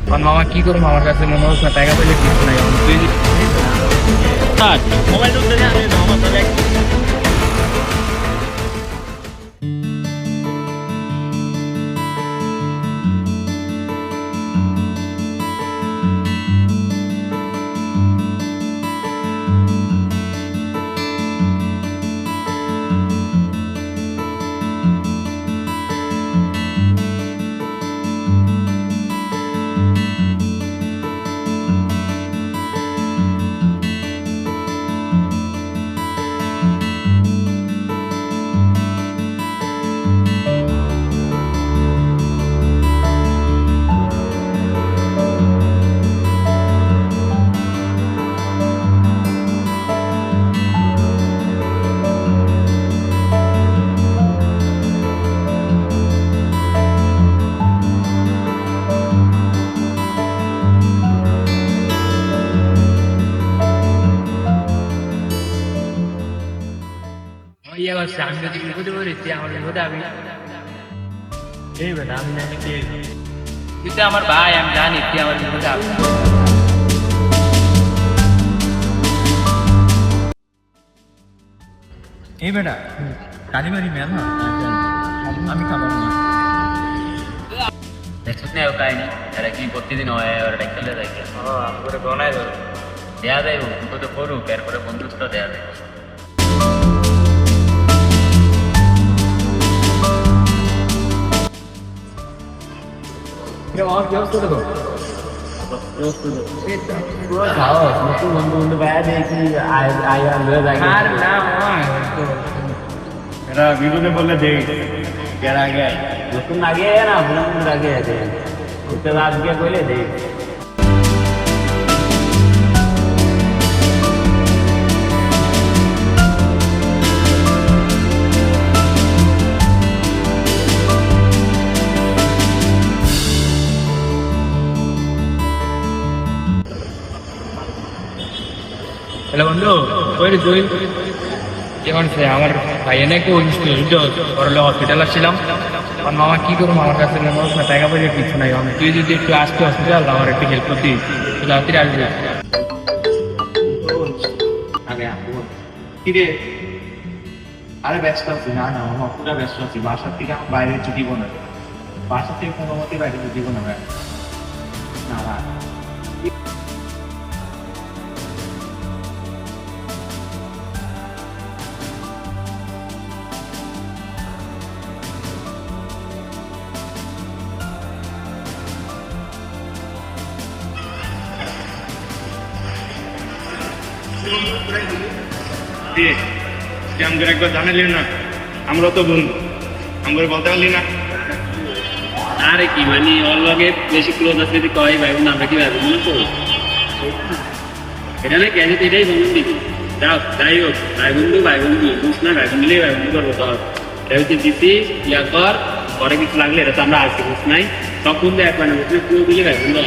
কারণ মামা কি করবো, আমার কাছে মনে হচ্ছে না টাকা পেলে কিছু নাই। মোবাইল তুলতে জানি না আমার তো ইয়ে করছে, আমি যদি বিপদে পড়েছি আমার বিপদে আমি এই বেটা আমি জানি কে, তুই তো আমার ভাই, আমি জানি তুই আমার বিপদে আসবি। এই বেটা কালীবাড়ি মেল না, আমি খাবার না। দেখছিস না কাহিনী এরা কি প্রতিদিন হয় ওরা ডাক্তারে যায় করে গনায় ধরো দেয়া যায় দুটো তো করুক এরপরে বন্ধুত্ব দেয়া যায়। নতুন বন্ধু বন্ধু ভাইয়া দেখি আর না মামা, এরা বিপদে বললে দেই এর আগে নতুন আগে না বন্ধুর আগে আছে ওতে আজকে কইলে দেই। হ্যালো বন্ধু, কই তুই? কেমন সে আমার ভাই নাকি হসপিটাল আসছিলাম। আর মামা কি করবো, আমার কাছে মনে হচ্ছে না টাকা পয়সা কিছু নাই। তুই যদি একটু আসতে হসপিটাল আমার একটু হেল্প করতি, তাড়াতাড়ি আসবি। কিরে আরে ব্যস্ত আছি, না না আমার পুরা ব্যস্ত আছি, বাসার থেকে আমার বাইরে ছুটিব না, বাসা থেকে কোনো মতে বাইরে ছুটিব না ভাই। না না আমাদের একবার জানালি না, আমরা তো বন্ধু, আমরা বলতে পারলি না। আরে কি মানে ওর লগে বেশি ক্লোজ আছে যদি কয় ভাই বোন আমরা কি ভাই বোন তো এটা না কেন এটাই বন্ধু দিবি। যাও যাই হোক ভাই বন্ধু বুঝ না, ভাই বন্ধু ভাই বন্ধু করবো। ধর এটা হচ্ছে দিতি ইয়া কর, পরে কিছু লাগলে এটা তো আমরা আজকে বুঝ নাই, সব বন্ধু এক মানে বুঝলে পুরো বুঝে ভাই বন্ধু।